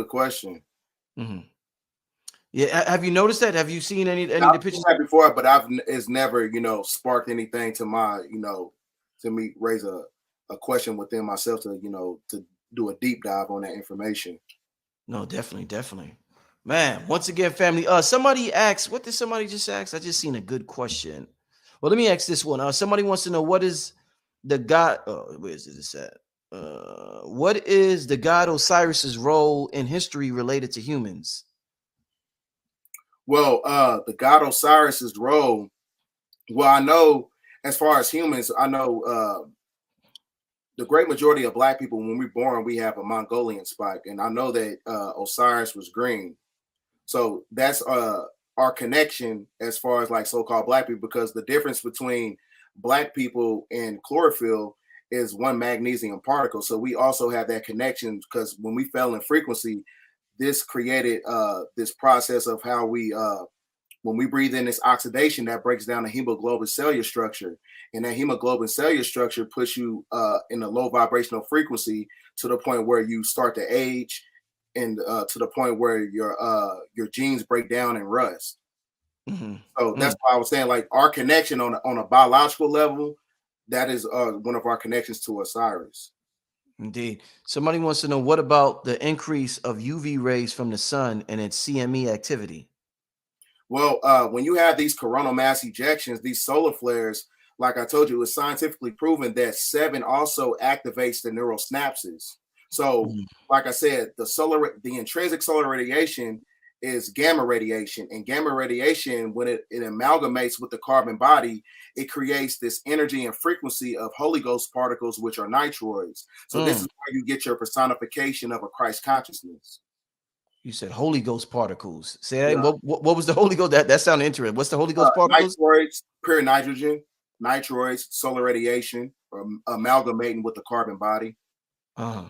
Good question. Mm-hmm. Yeah, have you noticed that? Have you seen any I've of the seen pictures? that before, but it's never sparked anything to my to me raise a question within myself to to do a deep dive on that information. No, definitely, definitely. Man, once again, family. Somebody asked, what did somebody just ask? I just seen a good question. Well, let me ask this one. Somebody wants to know what is the god. Where is this at? What is the god Osiris's role in history related to humans? Well, the god Osiris's role. Well, I know as far as humans, I know the great majority of Black people, when we're born, we have a Mongolian spike, and I know that Osiris was green. So that's our connection as far as like so-called Black people, because the difference between Black people and chlorophyll is one magnesium particle. So we also have that connection because when we fell in frequency, this created this process of how we when we breathe in this oxidation that breaks down the hemoglobin cellular structure, and that hemoglobin cellular structure puts you in a low vibrational frequency to the point where you start to age, and to the point where your genes break down and rust. So Mm-hmm. that's why I was saying, like, our connection on a biological level, that is one of our connections to Osiris. Indeed. Somebody wants to know what about the increase of UV rays from the sun and its CME activity? Well, when you have these coronal mass ejections, these solar flares, like I told you, it's scientifically proven that 7 also activates the neural synapses. So, Mhm. like I said, the intrinsic solar radiation is gamma radiation, and gamma radiation, when it amalgamates with the carbon body, it creates this energy and frequency of Holy Ghost particles, which are nitroids. So this Mm. is where you get your personification of a Christ consciousness. You said Holy Ghost particles. Say that. Yeah. What was the Holy Ghost? That sounded interesting. What's the Holy Ghost particles? Nitroids, pure nitrogen, nitroids, solar radiation, or amalgamating with the carbon body. Uh,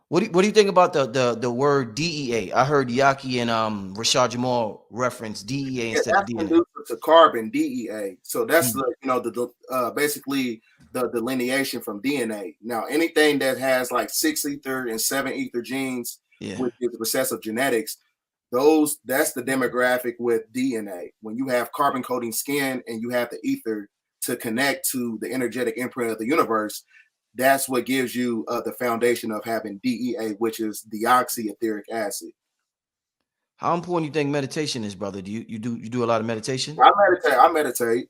what do you think about the word DEA? I heard Yaki and Rashad Jamal reference DEA Yeah, instead of that's DNA. conducive to carbon, DEA. So that's Mm. basically the delineation from DNA. Now, anything that has like 6 ether and 7 ether genes, Yeah. which is recessive genetics, that's the demographic with DNA. When you have carbon coating skin and you have the ether to connect to the energetic imprint of the universe, that's what gives you the foundation of having DEA, which is deoxyetheric acid. How important you think meditation is, brother? Do you do a lot of meditation? I meditate,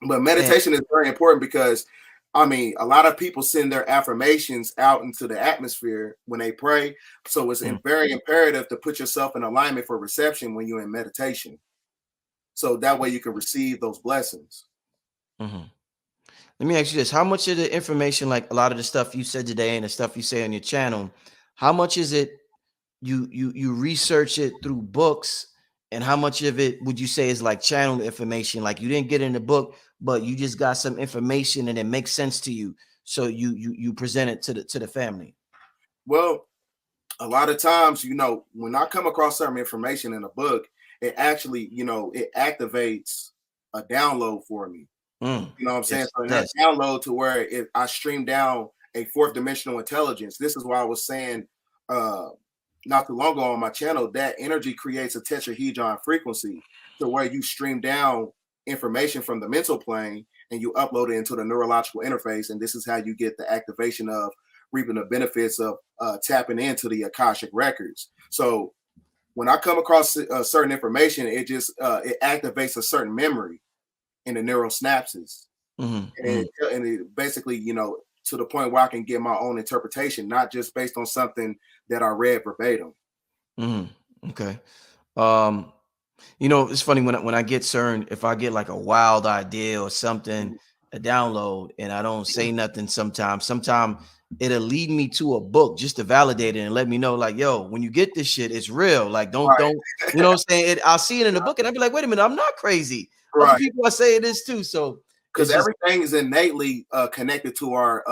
but And meditation is very important because I mean, a lot of people send their affirmations out into the atmosphere when they pray. So it's mm, very imperative to put yourself in alignment for reception when you're in meditation. So that way you can receive those blessings. mhm. Let me ask you this: how much of the information, like a lot of the stuff you said today and the stuff you say on your channel, how much is it you research it through books, and how much of it would you say is like channel information, like you didn't get in the book but you just got some information and it makes sense to you, so you present it to the family? Well, a lot of times, when I come across certain information in a book, it actually, it activates a download for me. You know what I'm saying? Yes, So it in that does. download to where I stream down a fourth dimensional intelligence. This is why I was saying uh not too long ago on my channel that energy creates a tetrahedron frequency to where you stream down information from the mental plane and you upload it into the neurological interface. And this is how you get the activation of reaping the benefits of tapping into the Akashic records. So when I come across certain information, it activates a certain memory in the neural synapses, Hmm. and it basically, to the point where I can get my own interpretation, not just based on something that I read verbatim. Hmm. Okay. um it's funny when I get certain, if I get like a wild idea or something, a download, and I don't say nothing, sometimes it'll lead me to a book just to validate it and let me know, like, yo, when you get this shit, it's real. Like, don't what I'm saying? I'll see it in the book and I'll be like, wait a minute, I'm not crazy. Other Right, people are saying this too. So because it's just everything is innately connected to our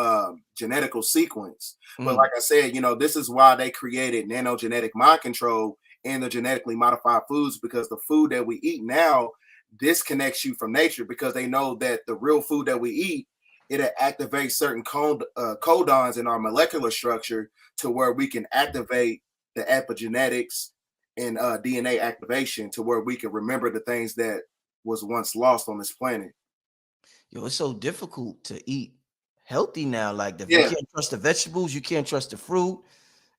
genetical sequence. But mm, like I said, this is why they created nanogenetic mind control and the genetically modified foods, because the food that we eat now disconnects you from nature, because they know that the real food that we eat, it activates certain codons in our molecular structure to where we can activate the epigenetics and DNA activation to where we can remember the things that was once lost on this planet. Yo, it's so difficult to eat healthy now. Like you Yeah, can't trust the vegetables, you can't trust the fruit.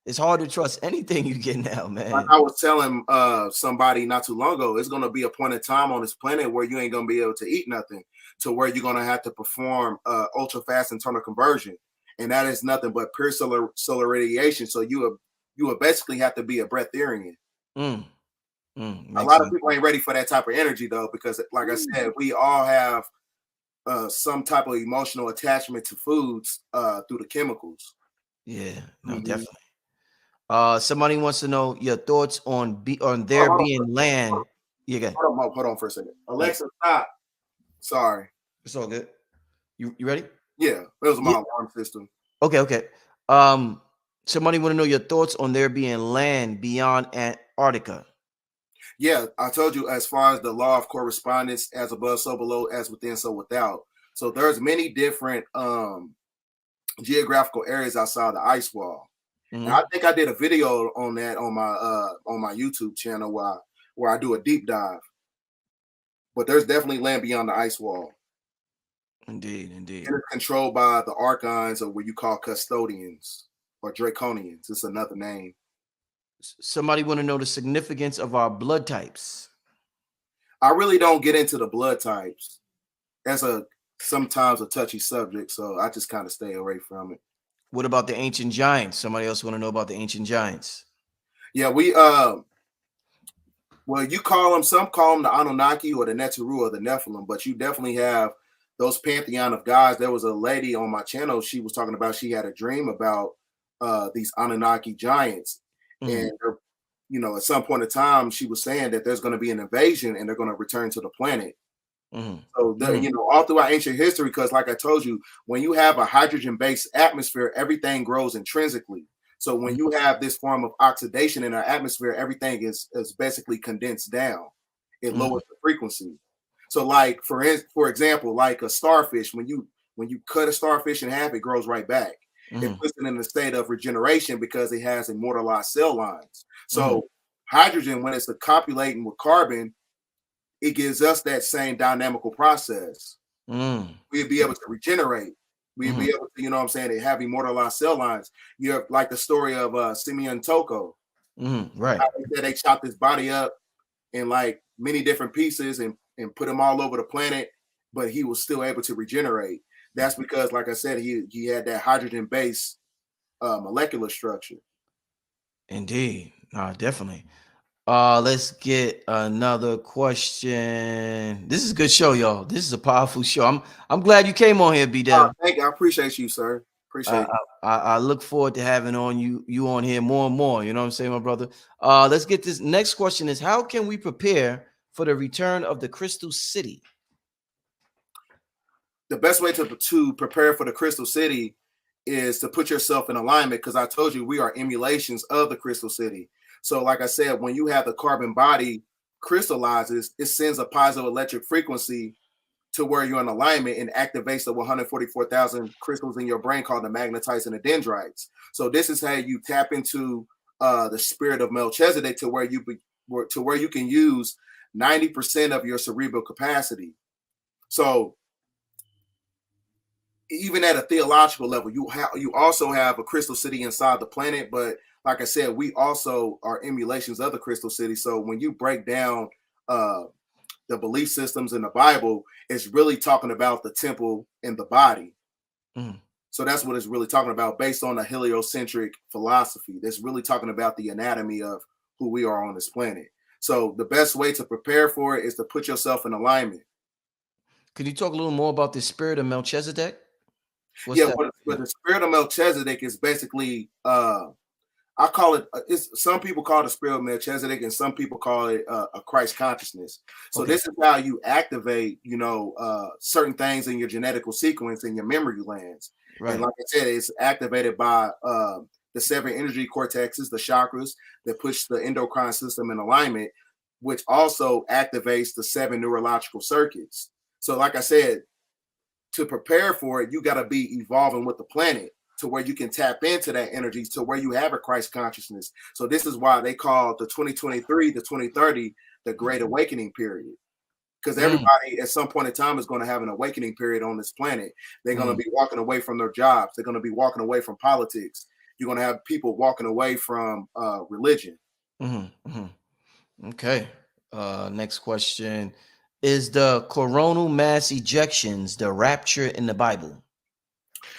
It's hard to trust anything you get now, like man. I was telling somebody not too long ago, it's gonna be a point in time on this planet where you ain't gonna be able to eat nothing, to where you're gonna have to perform ultra fast internal conversion, and that is nothing but pure solar radiation. So you will basically have to be a breatharian. Mm, A makes lot of sense. people ain't ready for that type of energy though, because like I said, we all have some type of emotional attachment to foods through the chemicals. Yeah, no, Mhm. definitely. Somebody wants to know your thoughts on there Hold on, being land. Yeah, good. hold on for a second. Yeah, Alexa, stop. Sorry. it's all good. You ready? Yeah, it was my Yeah. alarm system. Okay, okay. Um, somebody want to know your thoughts on there being land beyond Antarctica. Yeah, I told you as far as the law of correspondence, as above, so below, as within, so without. So there's many different geographical areas outside the ice wall. And I Hmm. think I did a video on that on my YouTube channel where I do a deep dive. But there's definitely land beyond the ice wall. Indeed, And indeed. it's controlled by the archons or what you call custodians or draconians. It's another name. Somebody want to know the significance of our blood types. I really don't get into the blood types. That's a sometimes a touchy subject, so I just kind of stay away from it. What about the ancient giants? Somebody else want to know about the ancient giants. Yeah, we well, you call them, some call them the Anunnaki or the Neteru or the Nephilim, but you definitely have those pantheon of gods. There was a lady on my channel, she was talking about she had a dream about these Anunnaki giants. Hmm. And you know, at some point in time, she was saying that there's going to be an invasion and they're going to return to the planet. Hmm. So Hmm. you know, all throughout ancient history, because like I told you, when you have a hydrogen-based atmosphere, everything grows intrinsically. So when you have this form of oxidation in our atmosphere, everything is basically condensed down. It Hmm. lowers the frequency. So, like for example, like a starfish, when you cut a starfish in half, it grows right back. It Hmm. puts it in a state of regeneration because it has immortalized cell lines. Hmm. So hydrogen, when it's copulating with carbon, it gives us that same dynamical process. Hmm. We'd be able to regenerate. We'd be Hmm. able to, you know what I'm saying, they have immortalized cell lines. You have like the story of Simeon Toko. Hmm. Right. How they said they chopped his body up in like many different pieces and put him all over the planet, but he was still able to regenerate. That's because, like I said, he had that hydrogen based molecular structure. Indeed. Definitely. Let's get another question. This is a good show, y'all. This is a powerful show. I'm glad you came on here, B Dev. Thank you. I appreciate you, sir. I, Appreciate I look forward to having you on here more and more. You know what I'm saying, my brother? Let's get this next question is how can we prepare for the return of the Crystal City? the best way to prepare for the Crystal City is to put yourself in alignment, because I told you we are emulations of the Crystal City. So, like I said, when you have the carbon body crystallizes, it sends a positive electric frequency to where you're in alignment and activates the 144,000 crystals in your brain called the magnetites and the dendrites. So this is how you tap into the spirit of Melchizedek to where you can use 90% of your cerebral capacity. So even at a theological level, you also have a crystal city inside the planet. But like I said, we also are emulations of the crystal city. So when you break down uh, the belief systems in the Bible, it's really talking about the temple and the body. Mhm. So that's what it's really talking about, based on a heliocentric philosophy. That's really talking about the anatomy of who we are on this planet. So the best way to prepare for it is to put yourself in alignment. Could you talk a little more about the spirit of Melchizedek? What's Yeah, that? but the spirit of Melchizedek is basically I call it. Some people call it a spirit of Melchizedek, and some people call it a Christ consciousness. So Okay. this is how you activate, certain things in your genetical sequence in your memory glands. And Right. like I said, it's activated by the seven energy cortexes, the chakras that push the endocrine system in alignment, which also activates the seven neurological circuits. So, like I said, to prepare for it, you got to be evolving with the planet. to where you can tap into that energy to where you have a Christ consciousness. So this is why they call the 2023 to 2030 the Great Awakening period. Because everybody at some point in time is going to have an awakening period on this planet. They're going to be walking away from their jobs. They're going to be walking away from politics. You're going to have people walking away from religion. Okay. Next question. Is the coronal mass ejections the rapture in the Bible?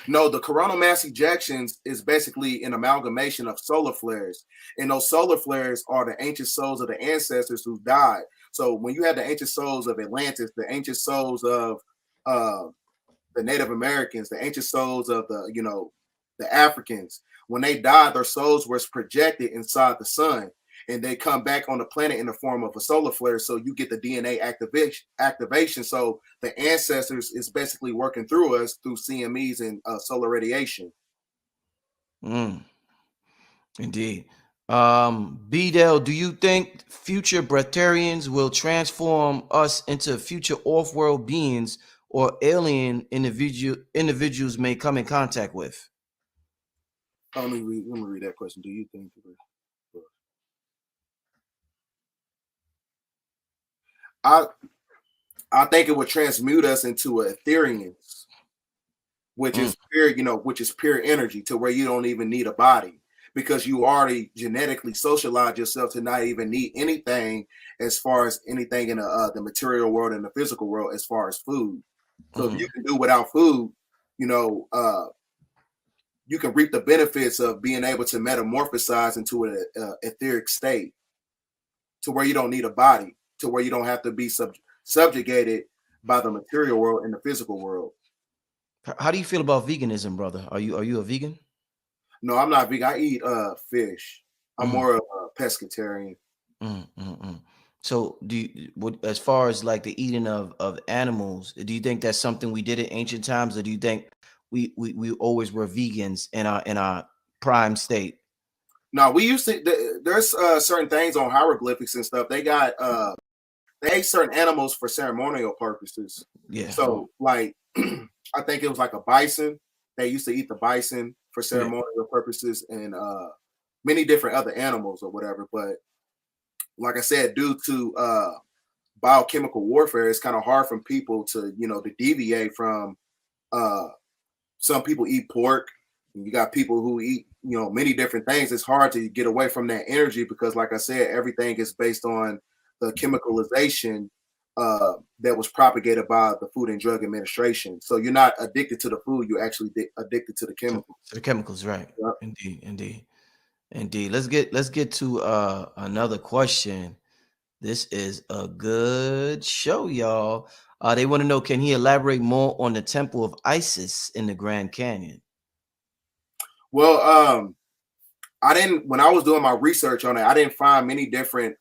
No, the coronal mass ejections is basically an amalgamation of solar flares. And those solar flares are the ancient souls of the ancestors who died. So when you have the ancient souls of Atlantis, the ancient souls of the Native Americans, the ancient souls of the Africans, when they died, their souls were projected inside the sun, and they come back on the planet in the form of a solar flare. So you get the DNA activation. So the ancestors is basically working through us through CMEs and solar radiation. Indeed. BDELL, do you think future breatharians will transform us into future off-world beings or alien individuals may come in contact with? Let me read that question. Do you think? I think it would transmute us into Ethereans, which is pure, which is pure energy, to where you don't even need a body, because you already genetically socialize yourself to not even need anything as far as anything in the material world and the physical world as far as food. So if you can do without food, you can reap the benefits of being able to metamorphosize into an etheric state, to where you don't need a body, to where you don't have to be subjugated by the material world and the physical world. How do you feel about veganism, brother? Are you a vegan? No, I'm not vegan. I eat fish. I'm more of a pescatarian. So as far as like the eating of animals, do you think that's something we did in ancient times, or do you think we always were vegans in our prime state? No, we used to. There's certain things on hieroglyphics and stuff. They got they ate certain animals for ceremonial purposes. Yeah. So like I think it was like a bison. They used to eat the bison for ceremonial purposes, and many different other animals or whatever. But like I said, due to biochemical warfare, it's kind of hard for people to to deviate from. Some people eat pork. And you got people who eat many different things. It's hard to get away from that energy because, like I said, everything is based on the chemicalization that was propagated by the Food and Drug Administration. So you're not addicted to the food; you're actually addicted to the chemicals. To the chemicals, right? Yep. Indeed. Let's get to another question. This is a good show, y'all. They want to know, can he elaborate more on the Temple of Isis in the Grand Canyon? Well, I didn't. When I was doing my research on it, I didn't find many different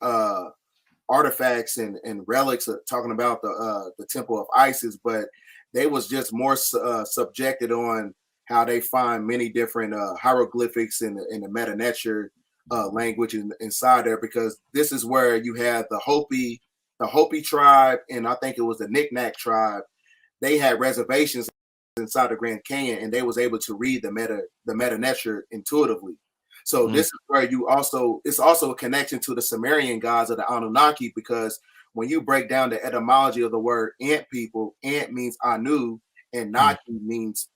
artifacts and relics talking about the Temple of Isis, but they was just more subjected on how they find many different hieroglyphics in the Meta-Nature language inside there, because this is where you have the Hopi tribe, and I think it was the Knickknack tribe. They had reservations inside the Grand Canyon, and they was able to read the Meta-Nature intuitively. So this is where it's also a connection to the Sumerian gods of the Anunnaki, because when you break down the etymology of the word ant people, ant means Anu, and Naki means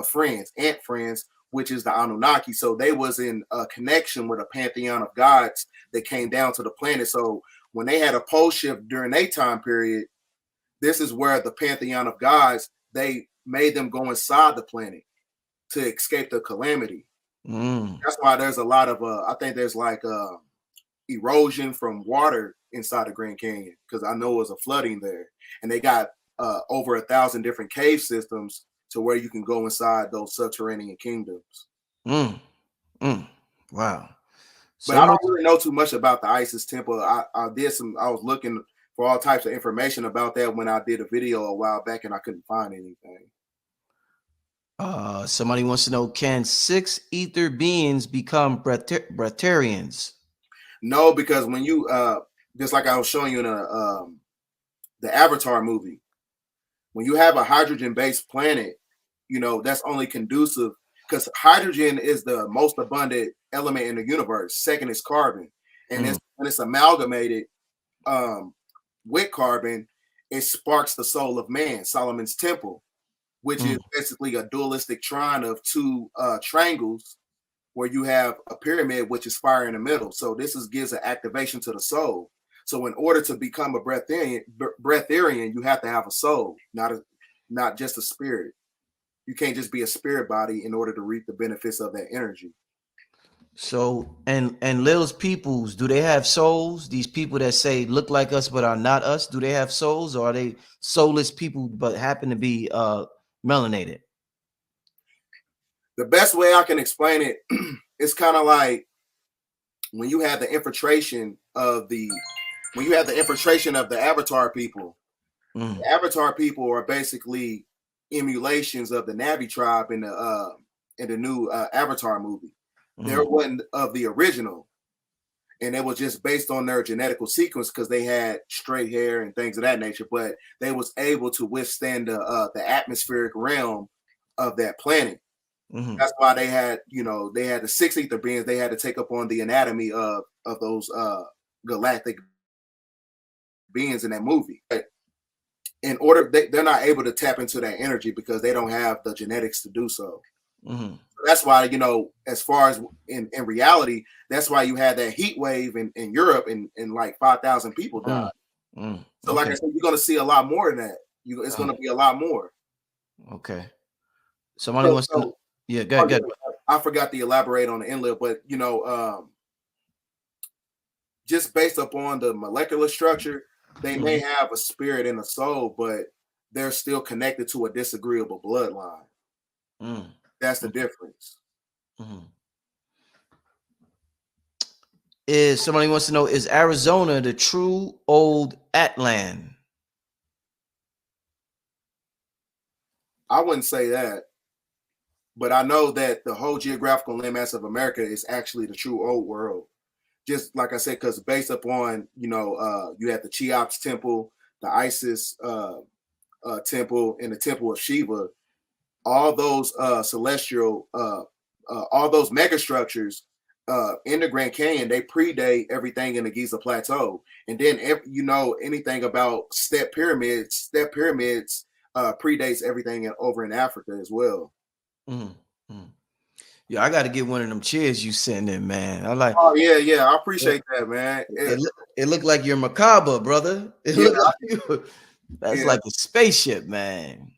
friends, ant friends, which is the Anunnaki. So they was in a connection with a pantheon of gods that came down to the planet. So when they had a pole shift during their time period, this is where the pantheon of gods, they made them go inside the planet to escape the calamity. That's why there's a lot of I think there's like erosion from water inside the Grand Canyon, because I know it was a flooding there, and they got over 1,000 different cave systems to where you can go inside those subterranean kingdoms. Wow. But I don't really know too much about the Isis temple. I was looking for all types of information about that when I did a video a while back, and I couldn't find anything. Somebody wants to know, can 6 ether beings become breatharians? No, because when you just like I was showing you in the Avatar movie, when you have a hydrogen-based planet, that's only conducive because hydrogen is the most abundant element in the universe. Second is carbon, and when it's amalgamated with carbon, it sparks the soul of man, Solomon's temple, which is basically a dualistic trine of two triangles, where you have a pyramid which is fire in the middle. So this gives an activation to the soul. So in order to become a breatharian, you have to have a soul, not just a spirit. You can't just be a spirit body in order to reap the benefits of that energy. So, and Lil's peoples, do they have souls? These people that say look like us but are not us, do they have souls, or are they soulless people but happen to be melanated? The best way I can explain it, it's kind of like when you have the infiltration of the Avatar people. The Avatar people are basically emulations of the Navi tribe in the new Avatar movie. They're one of the original, and it was just based on their genetical sequence because they had straight hair and things of that nature. But they was able to withstand the atmospheric realm of that planet. That's why they had the six ether beings. They had to take up on the anatomy of those galactic beings in that movie. But in order, they're not able to tap into that energy because they don't have the genetics to do so. So that's why, as far as in reality, that's why you had that heat wave in Europe and like 5,000 people died. So like I said, you're going to see a lot more than that. It's going to be a lot more. Okay. Somebody wants to. Yeah, go ahead. I forgot to elaborate on the inlet, but just based upon the molecular structure, they may have a spirit and a soul, but they're still connected to a disagreeable bloodline. That's the difference. Somebody wants to know, is Arizona the true old Atlan? I wouldn't say that, but I know that the whole geographical landmass of America is actually the true old world. Just like I said, because based upon, you have the Cheops temple, the Isis temple, and the temple of Shiva, all those celestial, all those megastructures in the Grand Canyon, they predate everything in the Giza Plateau. And then, anything about step pyramids predates everything over in Africa as well. Yeah, I got to get one of them chairs you sent in, man. I like. Oh yeah, I appreciate that, man. It looked like you're macabre, brother. It looked like that's like a spaceship, man.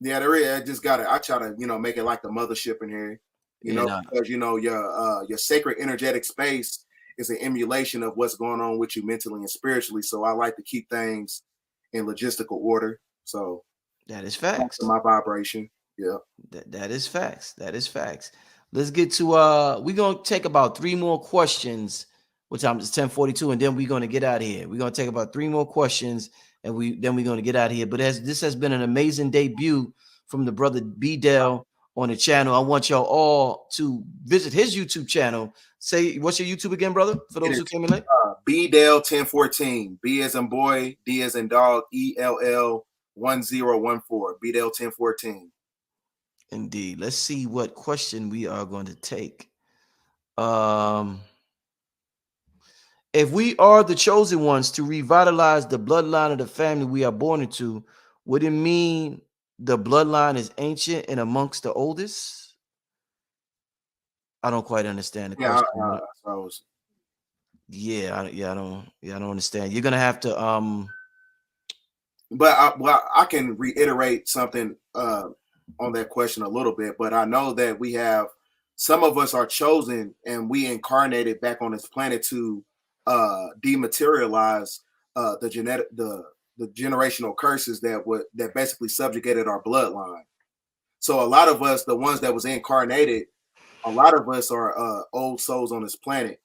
Yeah, there is. I just got it. I try to, make it like the mothership in here, because your sacred energetic space is an emulation of what's going on with you mentally and spiritually. So I like to keep things in logistical order. So that is facts. My vibration. Yeah. That is facts. That is facts. Let's get to we're gonna take about 3 more questions. What time is 10:42, and then we're gonna get out of here. We're gonna take about 3 more questions, and then we're gonna get out of here. But this has been an amazing debut from the brother BDELL on the channel. I want y'all all to visit his YouTube channel. Say, what's your YouTube again, brother? For those who came in late. BDELL1014. B as in boy, D as in dog, ELL1014. BDELL1014. Indeed. Let's see what question we are going to take. If we are the chosen ones to revitalize the bloodline of the family we are born into, would it mean the bloodline is ancient and amongst the oldest? I don't quite understand the question. I don't understand. You're gonna have to But I can reiterate something on that question a little bit, but I know that we have some of us are chosen and we incarnated back on this planet to dematerialize the generational curses that basically subjugated our bloodline. So a lot of us, the ones that was incarnated, a lot of us are old souls on this planet.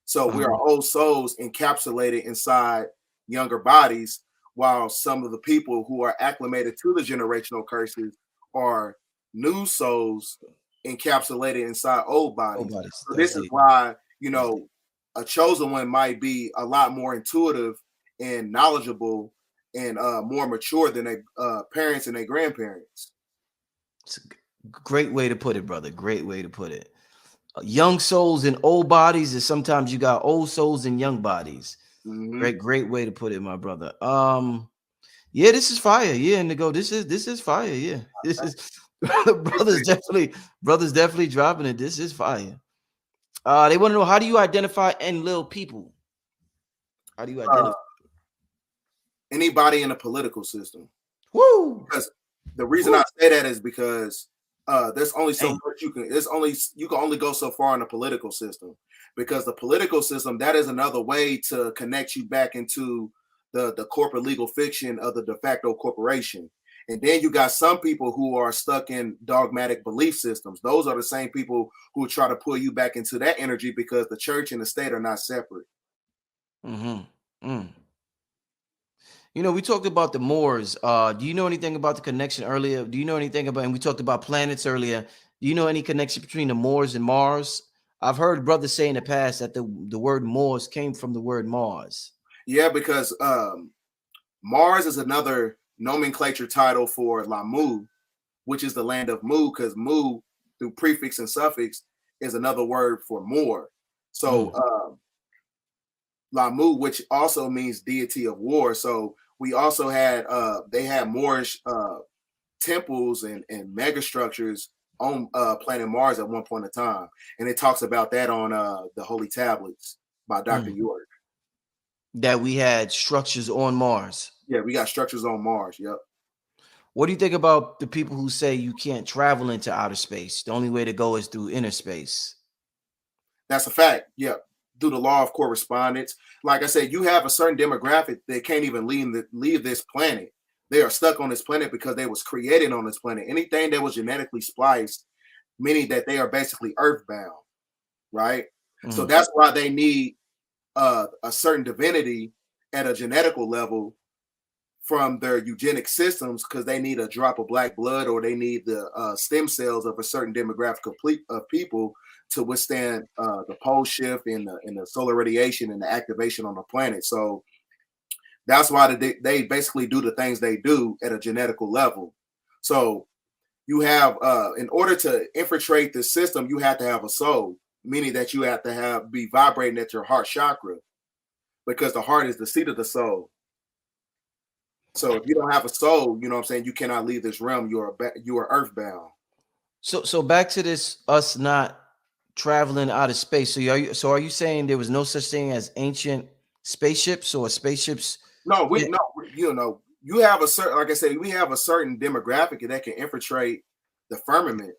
So we are old souls encapsulated inside younger bodies, while some of the people who are acclimated to the generational curses are new souls encapsulated inside old bodies. So this is why, a chosen one might be a lot more intuitive and knowledgeable and more mature than their parents and their grandparents. Great way to put it, brother. Great way to put it. Young souls in old bodies, and sometimes you got old souls in young bodies. Great way to put it, my brother. Yeah, this is fire. Yeah, Indigo, this is fire. Yeah, this is brothers definitely dropping it. This is fire. They want to know, how do you identify Enlil people? How do you identify anybody in the political system? Woo! Because the reason I say that is because there's only so much you can. You can only go so far in the political system, because the political system, that is another way to connect you back into the corporate legal fiction of the de facto corporation. And then you got some people who are stuck in dogmatic belief systems. Those are the same people who try to pull you back into that energy, because the church and the state are not separate. You know, we talked about the Moors. Do you know anything about the connection earlier? Do you know anything about, and we talked about planets earlier. Do you know any connection between the Moors and Mars? I've heard brothers say in the past that the word Moors came from the word Mars. Yeah, because Mars is another nomenclature title for Lamu, which is the land of Mu, because Mu, through prefix and suffix, is another word for Moor. So Lamu, which also means deity of war. So we also had they had Moorish temples and mega structures on planet Mars at one point in time, and it talks about that on the Holy Tablets by Dr. York. That we had structures on Mars. Yeah, we got structures on Mars. Yep. What do you think about the people who say you can't travel into outer space? The only way to go is through inner space. That's a fact. Yep. Through the law of correspondence. Like I said, you have a certain demographic that can't even leave this planet. They are stuck on this planet because they was created on this planet. Anything that was genetically spliced, meaning that they are basically earthbound, right? So that's why they need a certain divinity at a genetical level from their eugenic systems, because they need a drop of black blood, or they need the stem cells of a certain demographic of people to withstand the pole shift and the solar radiation and the activation on the planet. So that's why they basically do the things they do at a genetical level. So you have, in order to infiltrate the system, you have to have a soul, meaning that you have to be vibrating at your heart chakra, because the heart is the seat of the soul. So if you don't have a soul, you know what I'm saying, you cannot leave this realm. You are earthbound. So back to this, us not traveling out of space. So are you saying there was no such thing as ancient spaceships or spaceships? No, you have a certain, like I said, we have a certain demographic that can infiltrate the firmament.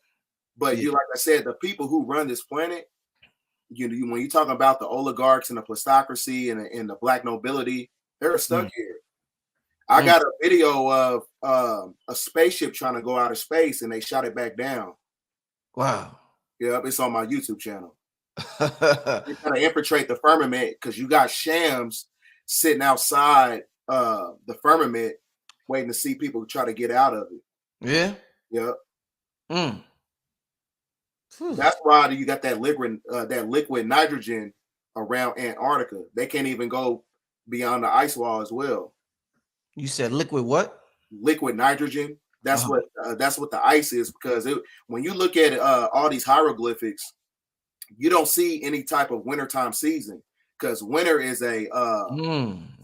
But like I said, the people who run this planet, when you talk about the oligarchs and the plutocracy and the black nobility, they're stuck here. I got a video of a spaceship trying to go out of space, and they shot it back down. Wow. Yeah, it's on my YouTube channel. They're trying to infiltrate the firmament, because you got shams sitting outside the firmament waiting to see people try to get out of it. Yeah. Yeah. That's why you got that liquid nitrogen around Antarctica. They can't even go beyond the ice wall as well. You said liquid what? Liquid nitrogen. That's what the ice is, because when you look at all these hieroglyphics, you don't see any type of wintertime season, because winter is a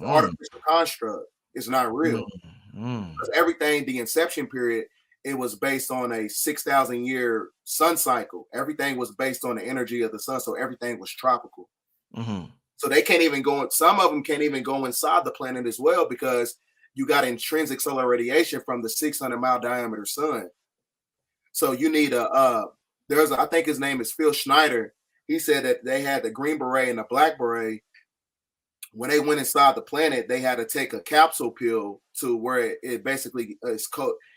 artificial construct. It's not real. Because everything, the inception period, it was based on a 6,000 year sun cycle. Everything was based on the energy of the sun, so everything was tropical. So they can't even go. Some of them can't even go inside the planet as well, because you got intrinsic solar radiation from the 600-mile diameter sun. So you need I think his name is Phil Schneider. He said that they had the green beret and the black beret. When they went inside the planet, they had to take a capsule pill to where it basically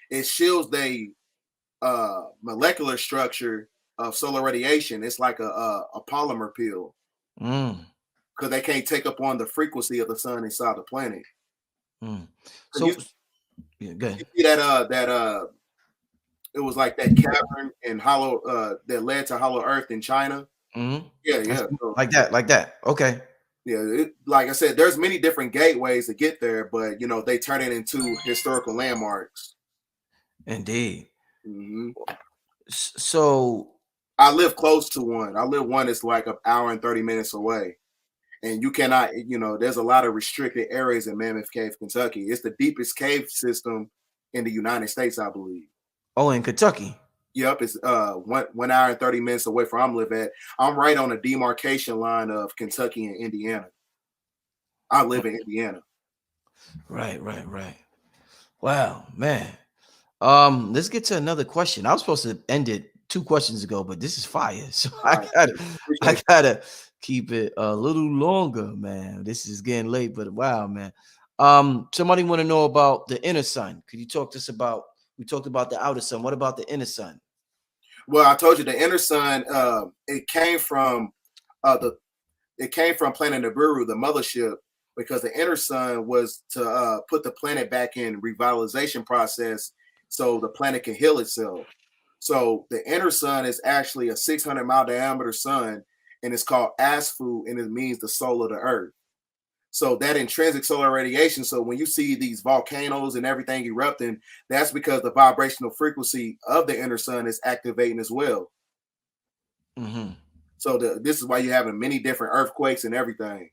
it shields the molecular structure of solar radiation. It's like a polymer pill, because they can't take up on the frequency of the sun inside the planet. So yeah, good. You see that it was like that cavern and hollow that led to Hollow Earth in China. Yeah. So, like that. Okay. Yeah, like I said, there's many different gateways to get there, but they turn it into historical landmarks. Indeed. So I live close to one. I live one that's like an hour and 30 minutes away. And you cannot, there's a lot of restricted areas in Mammoth Cave, Kentucky. It's the deepest cave system in the United States, I believe. oh, in Kentucky. Yep, it's 1 hour and 30 minutes away from where I'm live at. I'm right on the demarcation line of Kentucky and Indiana. I live in Indiana. Right. Wow, man. Let's get to another question. I was supposed to end it 2 questions ago, but this is fire. So All right, I appreciate gotta keep it a little longer, man. This is getting late, but wow, man. Somebody want to know about the inner sun. Could you talk to us about? We talked about the outer sun. What about the inner sun? Well, I told you the inner sun. It came from the it came from planet Nibiru, the mothership, because the inner sun was to put the planet back in revitalization process so the planet can heal itself. So the inner sun is actually a 600-mile diameter sun, and it's called Asfu, and it means the soul of the earth. So that intrinsic solar radiation. So when you see these volcanoes and everything erupting, that's because the vibrational frequency of the inner sun is activating as well. Mm-hmm. So this is why you're having many different earthquakes and everything.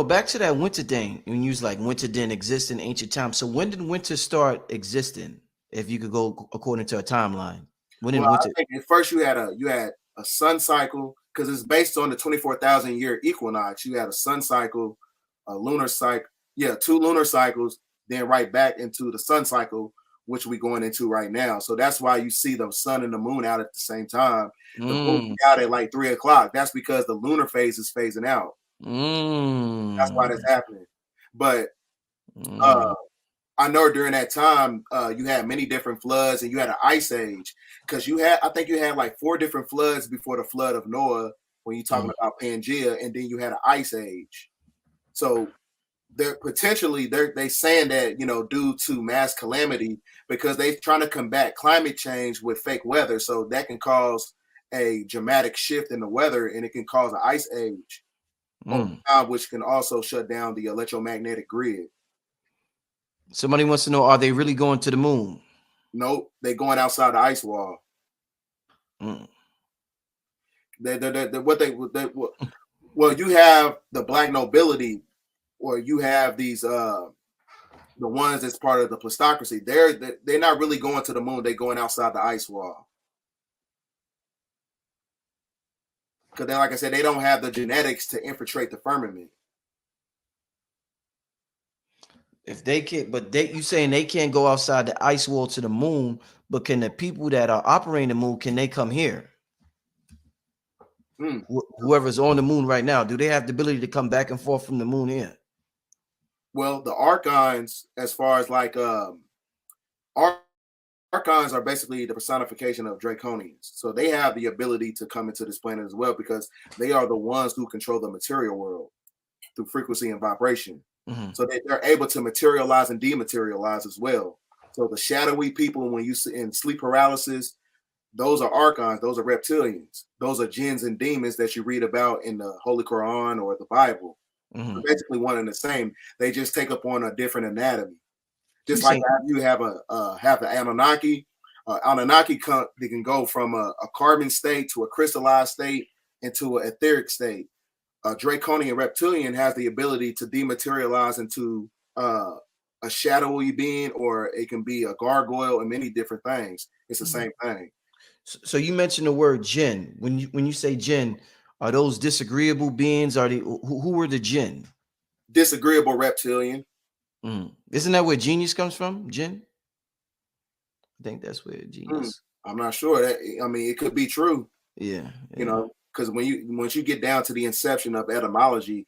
Back to that winter thing. When you was like winter didn't exist in ancient times. So when did winter start existing? If you could go according to a timeline, when did Well, I winter? think at first you had a sun cycle because it's based on the 24,000 year equinox. You had a sun cycle, a lunar cycle, 2 lunar cycles, then right back into the sun cycle, which we're going into right now. So that's why you see the sun and the moon out at the same time. The moon Mm, out at like 3 o'clock. That's because the lunar phase is phasing out. That's why that's mm, happening. But uh, mm, I know during that time you had many different floods and you had an ice age because I think you had like 4 different floods before the flood of Noah when you're talking mm. about Pangea, and then you had an ice age. So they're saying that due to mass calamity because they're trying to combat climate change with fake weather, so that can cause a dramatic shift in the weather and it can cause an ice age over Mm. time, which can also shut down the electromagnetic grid. Somebody wants to know: are they really going to the moon? Nope, they're going outside the ice wall. Mm. Well, you have the black nobility, or you have these the ones that's part of the plutocracy. They're not really going to the moon. They're going outside the ice wall because like I said, they don't have the genetics to infiltrate the firmament. If they can't, but you saying they can't go outside the ice wall to the moon, but can the people that are operating the moon, can they come here? Hmm. Whoever's on the moon right now, do they have the ability to come back and forth from the moon here? Well, the archons, as far as like archons are basically the personification of draconians, so they have the ability to come into this planet as well because they are the ones who control the material world through frequency and vibration. Mm-hmm. So they're able to materialize and dematerialize as well. So the shadowy people, when you see in sleep paralysis, those are archons, those are reptilians, those are jinns and demons that you read about in the Holy Quran or the Bible. Mm-hmm. They're basically one and the same. They just take up on a different anatomy. So you Just like saying, you have the Anunnaki. They can go from a carbon state to a crystallized state into an etheric state. A draconian reptilian has the ability to dematerialize into a shadowy being, or it can be a gargoyle and many different things. It's the same thing. so you mentioned the word jinn. When you say jinn, are those disagreeable beings? Are they who are the jinn? Disagreeable reptilian. Isn't that where genius comes from? Jinn? I think that's where Hmm. genius. I'm not sure. I mean, it could be true, Yeah. because once you get down to the inception of etymology,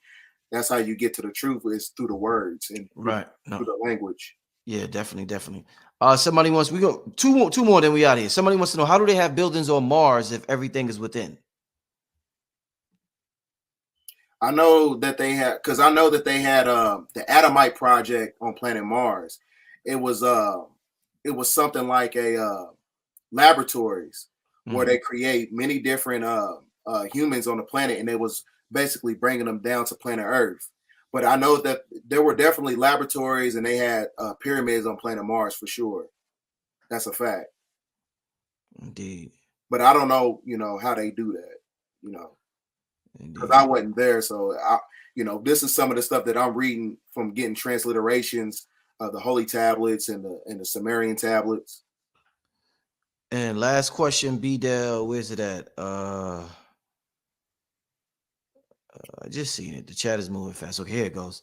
that's how you get to the truth, is through the words and Right. through No. the language. Yeah, definitely. Somebody wants we go two more, then we out of here. Somebody wants to know, how do they have buildings on Mars if everything is within? I know that they had, because I know that they had the Atomite project on planet Mars. It was something like a laboratories where Mhm. they create many different humans on the planet, and they was basically bringing them down to planet Earth. But I know that there were definitely laboratories, and they had pyramids on planet Mars for sure. That's a fact. Indeed. But I don't know, how they do that, because I Indeed. wasn't there. So this is some of the stuff that I'm reading from getting transliterations of the holy tablets and the Sumerian tablets. And last question, BDELL, where's it at? I just seen it. The chat is moving fast. Okay, here it goes.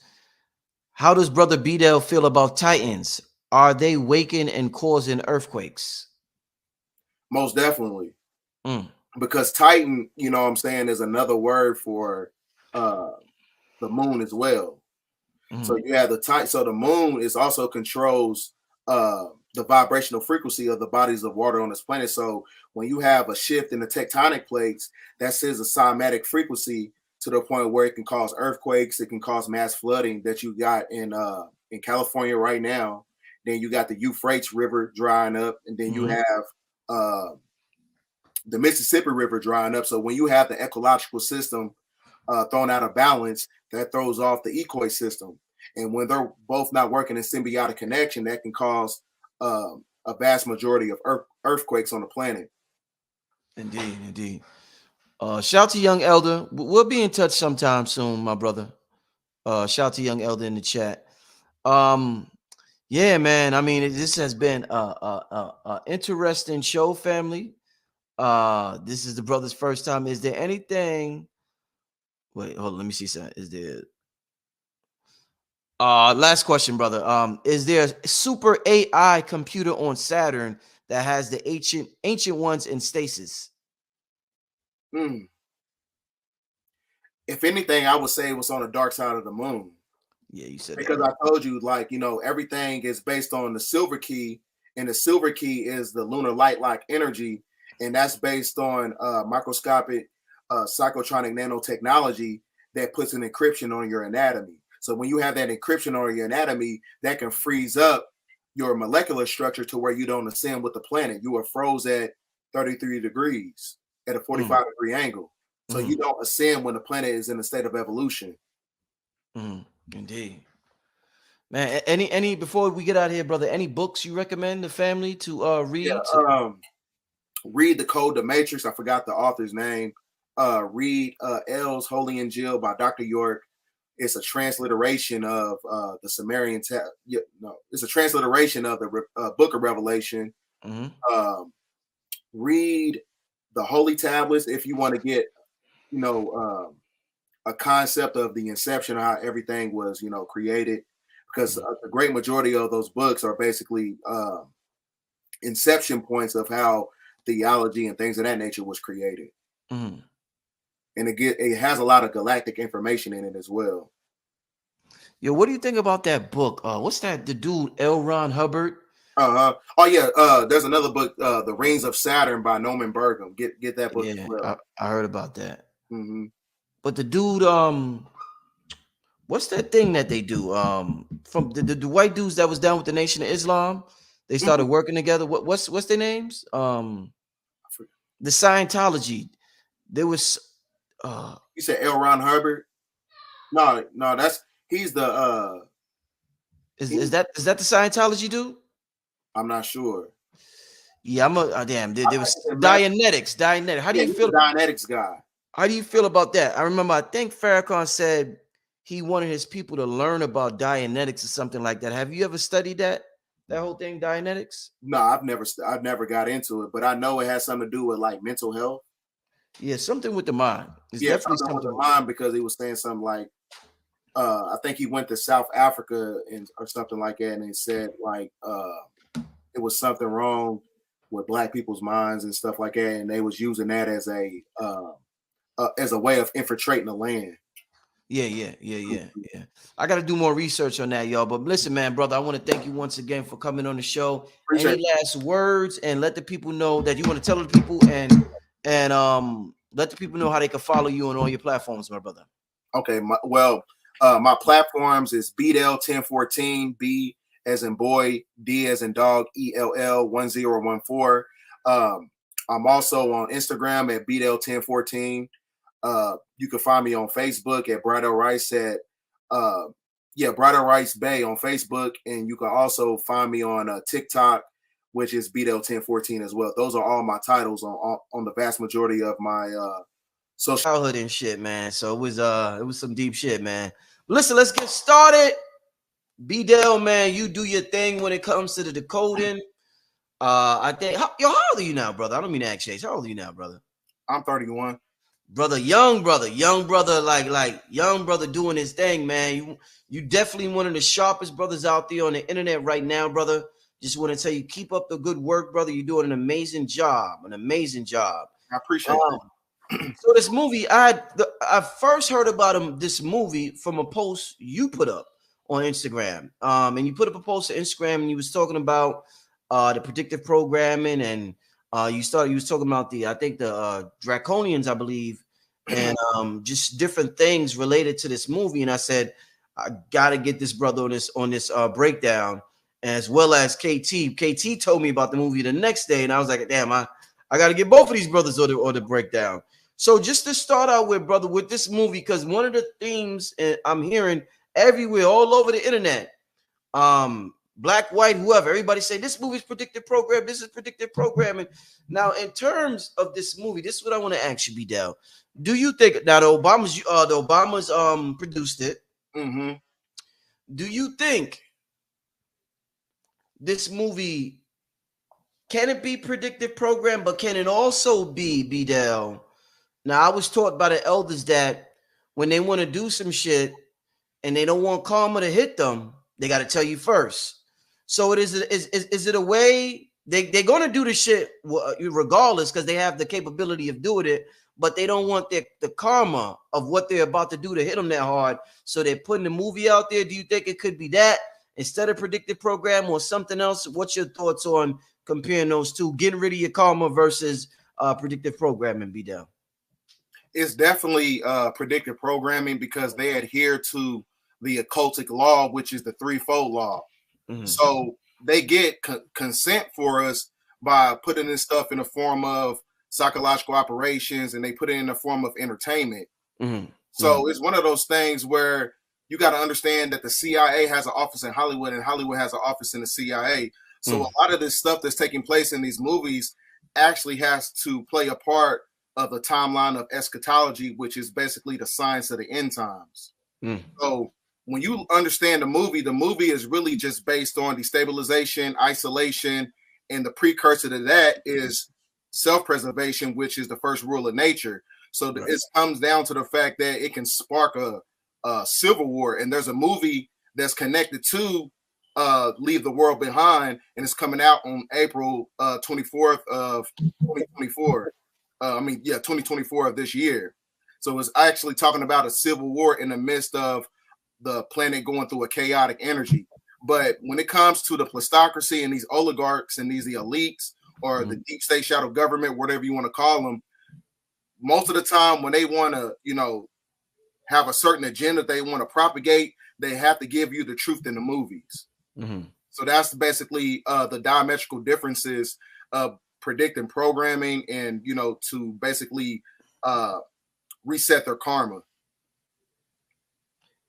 How does Brother BDELL feel about Titans? Are they waking and causing earthquakes? Most definitely. Mm. Because Titan, what I'm saying, is another word for the moon as well. So you have the Titan. So the moon is also controls the vibrational frequency of the bodies of water on this planet. So when you have a shift in the tectonic plates, that sends a cymatic frequency to the point where it can cause earthquakes, it can cause mass flooding that you got in California right now. Then you got the Euphrates River drying up, and then you have the Mississippi River drying up. So when you have the ecological system thrown out of balance, that throws off the ecosystem. And when they're both not working in symbiotic connection, that can cause a vast majority of earthquakes on the planet. Indeed, indeed. Shout to Young Elder. We'll be in touch sometime soon, my brother. Shout to Young Elder in the chat. Yeah, man. I mean, this has been a interesting show, family. This is the brother's first time. Is there anything? Wait, hold on. Let me see something. Is there? Last question, brother. Is there a super AI computer on Saturn that has the ancient ones in stasis? If anything, I would say it was on the dark side of the moon. Yeah, you said because that. I told you, everything is based on the silver key, and the silver key is the lunar light-like energy, and that's based on microscopic psychotronic nanotechnology that puts an encryption on your anatomy. So when you have that encryption on your anatomy, that can freeze up your molecular structure to where you don't ascend with the planet. You are froze at 33 degrees at a 45-degree angle. So you don't ascend when the planet is in a state of evolution. Indeed. Man, any before we get out of here, brother, any books you recommend the family to read? Yeah, read The Code, The Matrix. I forgot the author's name. Read L's Holy Injil by Dr. York. It's a transliteration of the Sumerian. It's a transliteration of the Book of Revelation. Read the Holy Tablets if you want to get, a concept of the inception of how everything was, created. Because the great majority of those books are basically inception points of how theology and things of that nature was created. And it has a lot of galactic information in it as well. Yo, what do you think about that book? What's that? The dude L. Ron Hubbard. Oh yeah. There's another book, The Rings of Saturn by Norman Burgum. Get that book as well. I heard about that. But the dude, what's that thing that they do? From the white dudes that was down with the Nation of Islam, they started working together. What's their names? The Scientology. There was you said L. Ron Hubbard? No, he's the is that the Scientology dude? I'm not sure. Yeah, damn. There was Dianetics. How do you feel? Dianetics guy. How do you feel about that? I remember, I think Farrakhan said he wanted his people to learn about Dianetics or something like that. Have you ever studied that whole thing, Dianetics? No, I've never got into it, but I know it has something to do with like mental health. Yeah, something with the mind. It's definitely something with the mind, because he was saying something like, I think he went to South Africa or something like that, and he said like it was something wrong with Black people's minds and stuff like that, and they was using that as a way of infiltrating the land. Yeah. I got to do more research on that, y'all. But listen, man, brother, I want to thank you once again for coming on the show. Any last words, and let the people know that you want to tell the people, and let the people know how they can follow you on all your platforms, my brother. Okay, my platforms is BDELL1014, B as in boy, D as in dog, ELL1014. I'm also on Instagram at BDELL1014. You can find me on Facebook at Brido Rice at Brido Rice Bay on Facebook, and you can also find me on TikTok which is BDELL1014 as well. Those are all my titles on the vast majority of my social childhood and shit, man. So it was some deep shit, man. Listen, let's get started. BDELL, man, you do your thing when it comes to the decoding. I think how old are you now, brother? I don't mean to ask Chase. How old are you now, brother? I'm 31. Brother, like young brother doing his thing, man. You definitely one of the sharpest brothers out there on the internet right now, brother. Just want to tell you, keep up the good work, brother. You're doing an amazing job. I appreciate that. So this movie, I first heard about this movie from a post you put up on Instagram. And you put up a post on Instagram, and you was talking about the predictive programming, and you was talking about the draconians, I believe, and just different things related to this movie. And I said, I gotta get this brother on this breakdown, as well as KT. KT told me about the movie the next day, and I was like, damn, I gotta get both of these brothers on the breakdown. So just to start out with, brother, with this movie, because one of the themes I'm hearing everywhere, all over the internet, black, white, whoever, everybody say this movie's predictive program. This is predictive programming. Now, in terms of this movie, this is what I want to ask you, BDELL. Do you think now the Obamas produced it? Mm-hmm. Do you think this movie can it be predictive program, but can it also be, BDELL? Now, I was taught by the elders that when they want to do some shit and they don't want karma to hit them, they got to tell you first. So is it a way they're going to do the shit regardless because they have the capability of doing it, but they don't want the karma of what they're about to do to hit them that hard. So they're putting the movie out there. Do you think it could be that instead of predictive program or something else? What's your thoughts on comparing those two, getting rid of your karma versus predictive programming, BDELL? It's definitely predictive programming because they adhere to the occultic law, which is the threefold law. Mm-hmm. So they get consent for us by putting this stuff in the form of psychological operations, and they put it in the form of entertainment. Mm-hmm. So it's one of those things where you got to understand that the CIA has an office in Hollywood, and Hollywood has an office in the CIA. So a lot of this stuff that's taking place in these movies actually has to play a part of the timeline of eschatology, which is basically the science of the end times. So when you understand the movie is really just based on destabilization, isolation, and the precursor to that is self-preservation, which is the first rule of nature. So it comes down to the fact that it can spark a civil war. And there's a movie that's connected to Leave the World Behind, and it's coming out on April 24th of 2024. 2024 of this year. So it's actually talking about a civil war in the midst of the planet going through a chaotic energy. But when it comes to the plutocracy and these oligarchs and the elites or the deep state shadow government, whatever you want to call them, most of the time when they want to, have a certain agenda they want to propagate, they have to give you the truth in the movies. Mm-hmm. So that's basically the diametrical differences of predicting programming and to basically reset their karma.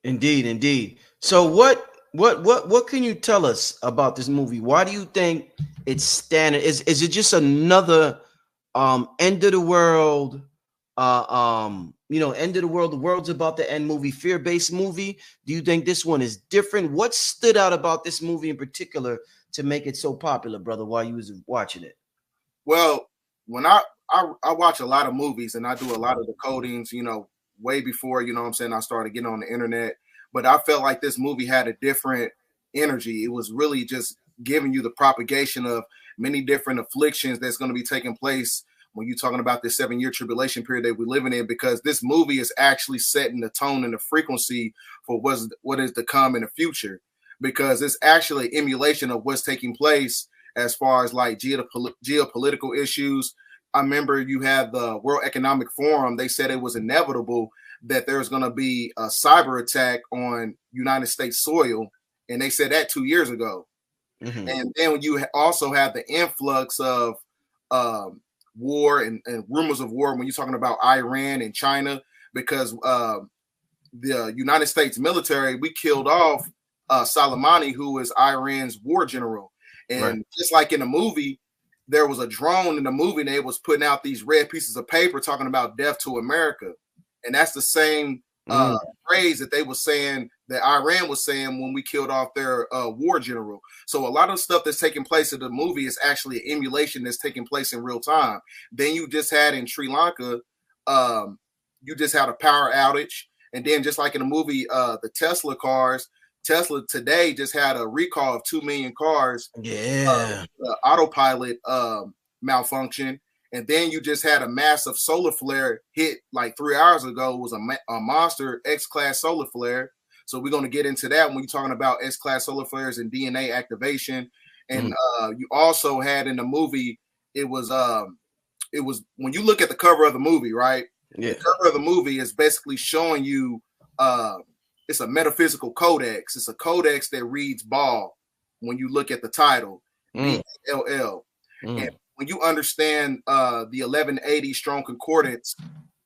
Indeed. So what can you tell us about this movie? Why do you think it's standard? Is it just another end of the world end of the world, the world's about to end movie, fear-based movie? Do you think this one is different? What stood out about this movie in particular to make it so popular, brother, while you was watching it? Well, when I watch a lot of movies and I do a lot of decodings, way before, I started getting on the internet, but I felt like this movie had a different energy. It was really just giving you the propagation of many different afflictions that's going to be taking place when you're talking about this 7-year tribulation period that we're living in, because this movie is actually setting the tone and the frequency for what is to come in the future, because it's actually an emulation of what's taking place as far as like geopolitical issues. I remember you had the World Economic Forum. They said it was inevitable that there's going to be a cyber attack on United States soil. And they said that 2 years ago. Mm-hmm. And then you also have the influx of war and rumors of war when you're talking about Iran and China, because the United States military, we killed off Soleimani, who is Iran's war general. And just like in the movie, there was a drone in the movie and they was putting out these red pieces of paper talking about death to America. And that's the same phrase that they were saying, that Iran was saying when we killed off their war general. So a lot of stuff that's taking place in the movie is actually an emulation that's taking place in real time. Then you just had in Sri Lanka, you just had a power outage. And then just like in the movie, the Tesla cars, Tesla today just had a recall of 2 million cars. Yeah. Autopilot malfunction. And then you just had a massive solar flare hit like 3 hours ago. It was a monster X-class solar flare. So we're going to get into that when you're talking about X-class solar flares and DNA activation. And you also had in the movie, it was when you look at the cover of the movie, right? Yeah. The cover of the movie is basically showing you it's a metaphysical codex. It's a codex that reads Baal when you look at the title, BDELL. And when you understand the 1180 strong concordance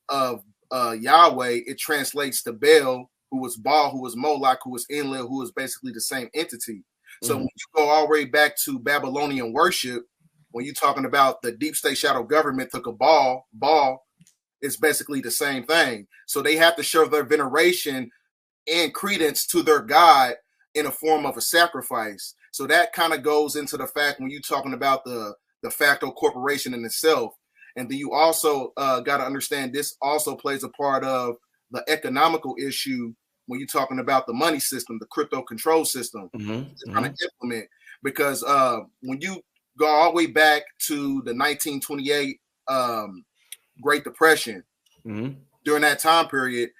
of Yahweh, it translates to Baal, who was Baal, who was Moloch, who was Enlil, who is basically the same entity. So when you go all the way back to Babylonian worship, when you're talking about the deep state shadow government took a Baal is basically the same thing. So they have to show their veneration and credence to their God in a form of a sacrifice. So that kind of goes into the fact when you're talking about the de facto corporation in itself. And then you also got to understand this also plays a part of the economical issue when you're talking about the money system, the crypto control system, trying to implement. Because when you go all the way back to the 1928 Great Depression, during that time period,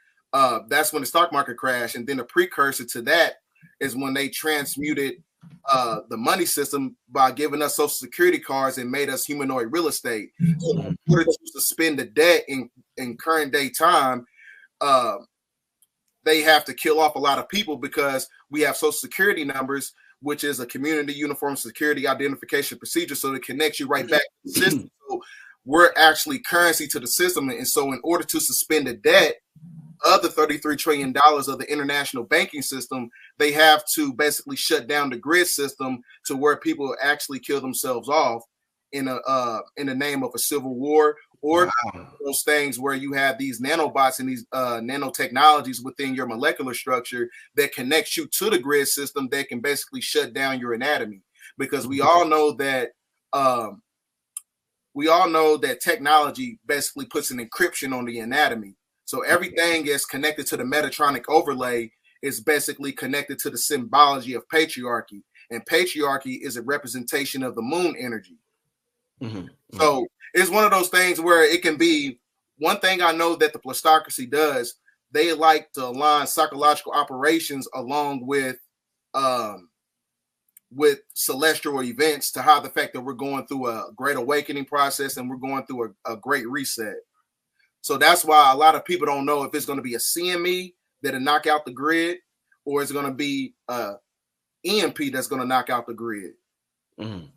that's when the stock market crashed. And then the precursor to that is when they transmuted the money system by giving us social security cards and made us humanoid real estate. So in order to suspend the debt in current day time, they have to kill off a lot of people because we have social security numbers, which is a community uniform security identification procedure. So it connects you right back to the system. So we're actually currency to the system. And so in order to suspend the debt of the $33 trillion of the international banking system, they have to basically shut down the grid system to where people actually kill themselves off in the name of a civil war, or those things where you have these nanobots and these nanotechnologies within your molecular structure that connects you to the grid system that can basically shut down your anatomy. Because we all know that technology basically puts an encryption on the anatomy. So everything is connected to the Metatronic overlay is basically connected to the symbology of patriarchy. And patriarchy is a representation of the moon energy. So it's one of those things where it can be one thing I know that the plutocracy does. They like to align psychological operations along with celestial events to hide the fact that we're going through a great awakening process and we're going through a great reset. So that's why a lot of people don't know if it's going to be a CME that'll knock out the grid, or it's going to be a EMP that's going to knock out the grid.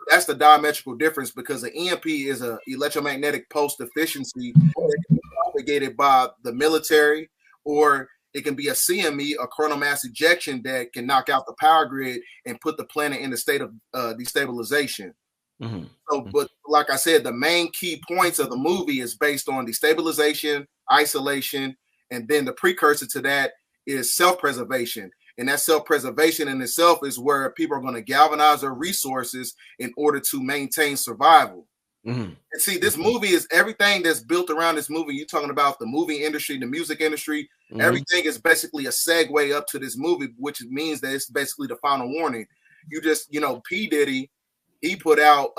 That's the diametrical difference, because the EMP is a electromagnetic pulse deficiency that can be propagated by the military, or it can be a CME, a coronal mass ejection, that can knock out the power grid and put the planet in a state of destabilization. So, but like I said, the main key points of the movie is based on destabilization, isolation, and then the precursor to that is self-preservation. And that self-preservation in itself is where people are going to galvanize their resources in order to maintain survival. And see, this movie is everything that's built around this movie. You're talking about the movie industry, the music industry. Everything is basically a segue up to this movie, which means that it's basically the final warning. You just, P. Diddy, he put out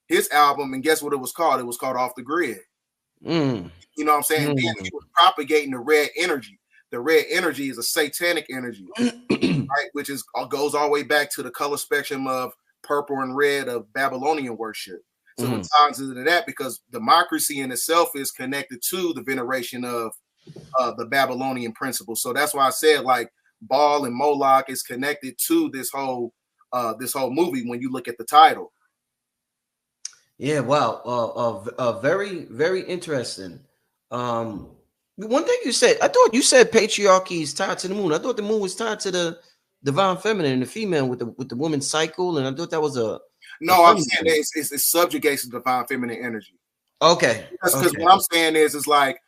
his album, and guess what it was called? It was called Off the Grid. You know what I'm saying? Then he was propagating the red energy. The red energy is a satanic energy, right? Which goes all the way back to the color spectrum of purple and red of Babylonian worship. So it ties into that because democracy in itself is connected to the veneration of the Babylonian principle. So that's why I said like Baal and Moloch is connected to this whole movie when you look at the title. Yeah, wow. Very, very interesting. One thing you said, I thought you said patriarchy is tied to the moon. I thought the moon was tied to the divine feminine and the female with the woman's cycle, and I thought that was a No, I'm funny saying thing. that it subjugates the divine feminine energy. Okay. Because what I'm saying is like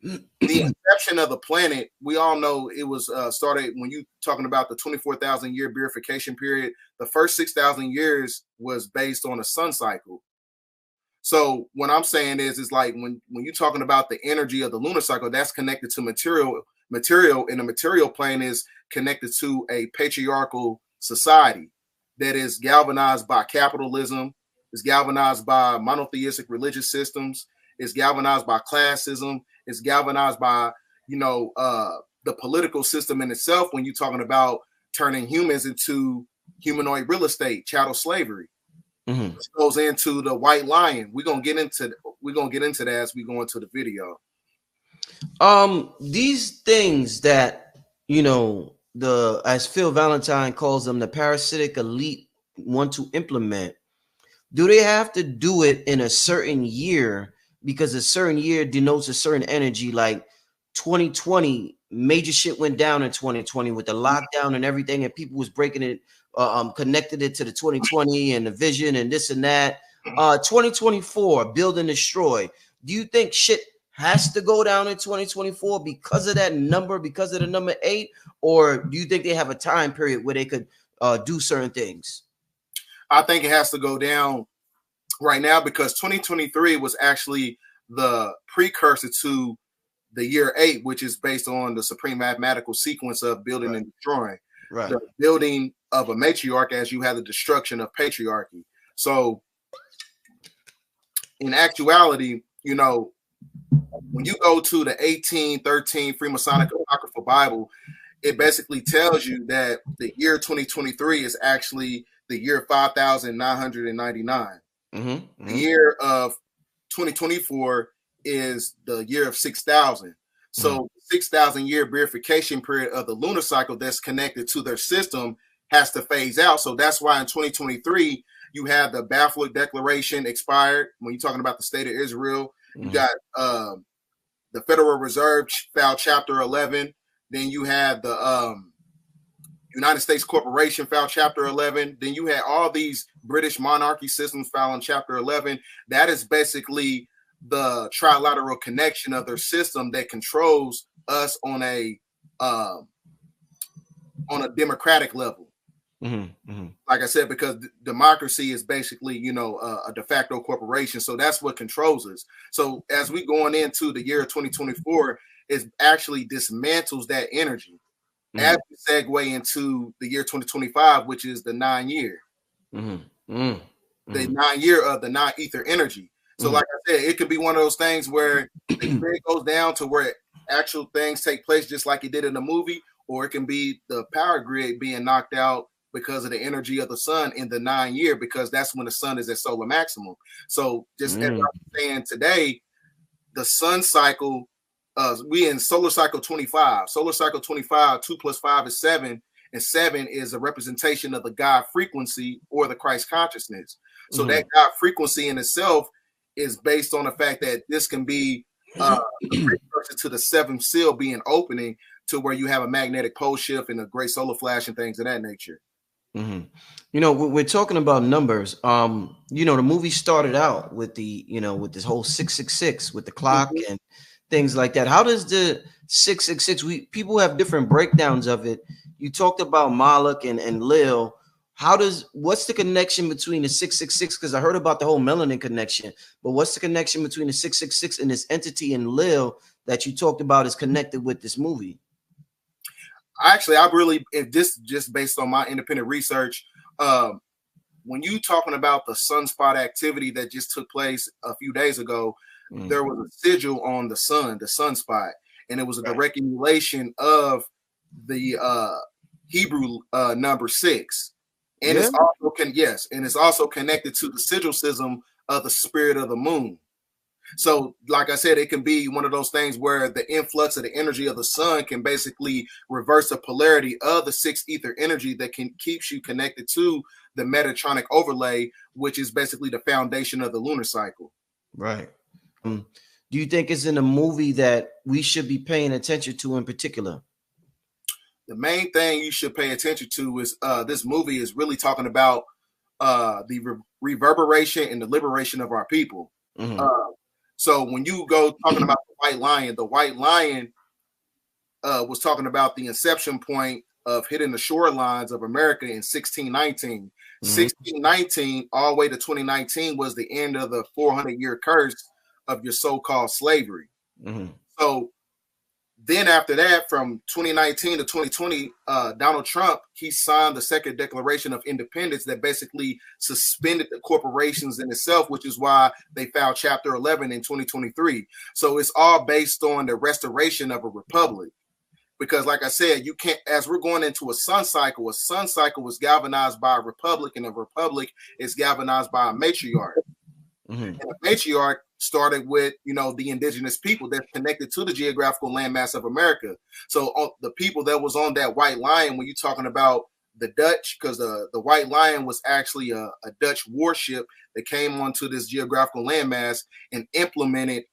the inception of the planet, we all know it was started when you talking about the 24,000 year beatification period. The first 6,000 years was based on a sun cycle. So what I'm saying is like when you're talking about the energy of the lunar cycle, that's connected to material, and the material plane is connected to a patriarchal society that is galvanized by capitalism, is galvanized by monotheistic religious systems, is galvanized by classism, is galvanized by, the political system in itself when you're talking about turning humans into humanoid real estate, chattel slavery. Mm-hmm. Which goes into the white lion. We're gonna get into that as we go into the video. These things that as Phil Valentine calls them, the parasitic elite want to implement, do they have to do it in a certain year? Because a certain year denotes a certain energy. Like 2020, major shit went down in 2020 with the lockdown and everything, and people was breaking it, connected it to the 2020 and the vision and this and that. 2024, build and destroy. Do you think shit has to go down in 2024 because of that number, because of the number 8, or do you think they have a time period where they could do certain things? I think it has to go down right now because 2023 was actually the precursor to the year 8, which is based on the supreme mathematical sequence of building and destroying. Right. The building of a matriarch as you have the destruction of patriarchy. So in actuality, when you go to the 1813 Freemasonic Apocryphal Bible, it basically tells you that the year 2023 is actually the year 5,999. Mm-hmm. The year of 2024 is the year of 6,000. So 6,000 year beatification period of the lunar cycle that's connected to their system has to phase out. So that's why in 2023, you have the Balfour Declaration expired. When you're talking about the state of Israel, you got the Federal Reserve filed Chapter 11. Then you had the United States Corporation filed Chapter 11. Then you had all these British monarchy systems filing Chapter 11. That is basically the trilateral connection of their system that controls us on a democratic level. Like I said, because democracy is basically, a de facto corporation. So that's what controls us. So as we going into the year 2024, it actually dismantles that energy. As we segue into the year 2025, which is the 9 year. The 9 year of the non-ether energy. So like I said, it could be one of those things where the grid goes down to where actual things take place just like it did in the movie, or it can be the power grid being knocked out because of the energy of the sun in the 9 year, because that's when the sun is at solar maximum. So just as I'm saying today, the sun cycle, we in solar cycle 25. Solar cycle 25, 2 + 5 is 7, and 7 is a representation of the God frequency or the Christ consciousness. So that God frequency in itself is based on the fact that this can be a precursor to the 7th seal being opening, to where you have a magnetic pole shift and a great solar flash and things of that nature. We're talking about numbers. The movie started out with with this whole 666 with the clock and things like that. How does the 666? People have different breakdowns of it. You talked about Moloch and Lil. What's the connection between the 666? Because I heard about the whole melanin connection, but what's the connection between the 666 and this entity and Lil that you talked about is connected with this movie? Actually, if this just based on my independent research, when you talking about the sunspot activity that just took place a few days ago, there was a sigil on the sunspot, and it was a direct emulation of the Hebrew number 6. And it's also connected to the sigil system of the spirit of the moon. So, like I said, it can be one of those things where the influx of the energy of the sun can basically reverse the polarity of the 6th ether energy that keeps you connected to the Metatronic overlay, which is basically the foundation of the lunar cycle. Right. Do you think it's in a movie that we should be paying attention to in particular? the main thing you should pay attention to is this movie is really talking about the reverberation and the liberation of our people. So when you go talking about the White Lion was talking about the inception point of hitting the shorelines of America in 1619. 1619 all the way to 2019 was the end of the 400-year curse of your so-called slavery. So then after that, from 2019 to 2020, Donald Trump, he signed the Second Declaration of Independence that basically suspended the corporations in itself, which is why they filed Chapter 11 in 2023. So it's all based on the restoration of a republic. Because like I said, you can't, as we're going into a sun cycle was galvanized by a republic, and a republic is galvanized by a matriarch. And a matriarch started with, the indigenous people that's connected to the geographical landmass of America. So the people that was on that White Lion, when you're talking about the Dutch, because the White Lion was actually a Dutch warship that came onto this geographical landmass and implemented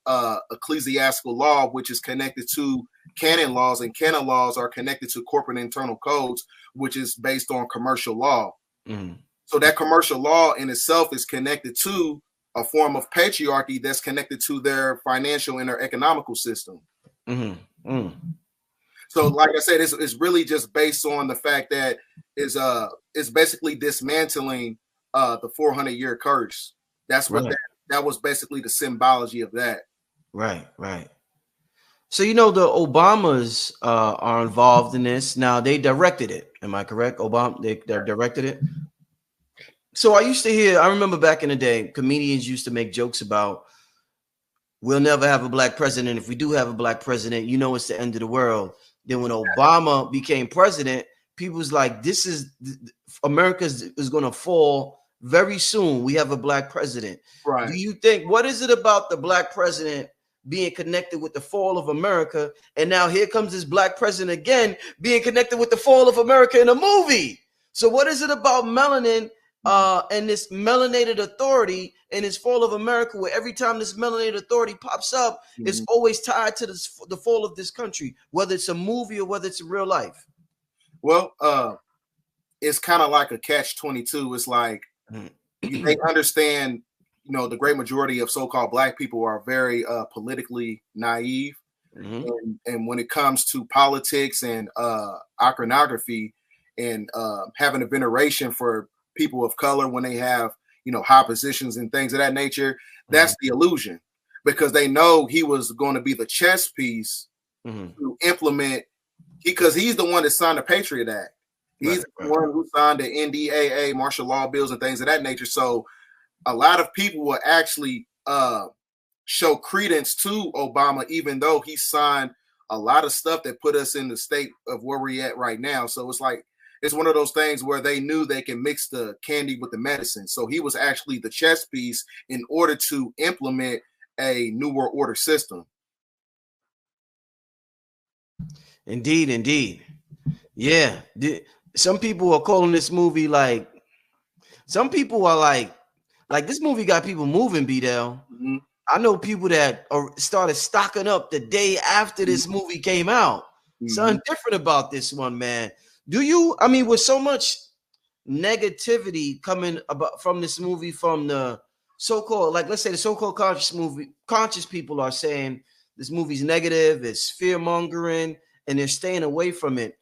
ecclesiastical law, which is connected to canon laws, and canon laws are connected to corporate internal codes, which is based on commercial law. So that commercial law in itself is connected to a form of patriarchy that's connected to their financial and their economical system. So like I said, it's really just based on the fact that it's basically dismantling the 400-year curse. That's what that was basically the symbology of that. Right. So, the Obamas are involved in this. Now, they directed it. Am I correct? They directed it. So I remember back in the day, comedians used to make jokes about, we'll never have a black president. If we do have a black president, it's the end of the world. Then when Obama became president, people was like, America is going to fall very soon. We have a black president. Right. Do you think, what is it about the black president being connected with the fall of America? And now here comes this black president again being connected with the fall of America in a movie. So what is it about melanin and this melanated authority and this fall of America, where every time this melanated authority pops up, it's always tied to the fall of this country, whether it's a movie or whether it's in real life? Well, it's kind of like a catch-22. It's like they understand, the great majority of so-called black people are very politically naive. And when it comes to politics and iconography and having a veneration for people of color when they have, high positions and things of that nature, that's the illusion, because they know he was going to be the chess piece to implement, because he's the one that signed the Patriot Act. He's the one who signed the NDAA, martial law bills and things of that nature. So a lot of people will actually show credence to Obama, even though he signed a lot of stuff that put us in the state of where we're at right now. So it's like, it's one of those things where they knew they can mix the candy with the medicine. So he was actually the chess piece in order to implement a New World Order system. Indeed. Yeah. Some people are calling this movie some people are like this movie got people moving, BDELL. I know people that started stocking up the day after this movie came out. Something different about this one, man. With so much negativity coming about from this movie, from the so-called, let's say the so-called conscious people are saying this movie's negative, it's fear-mongering, and they're staying away from it.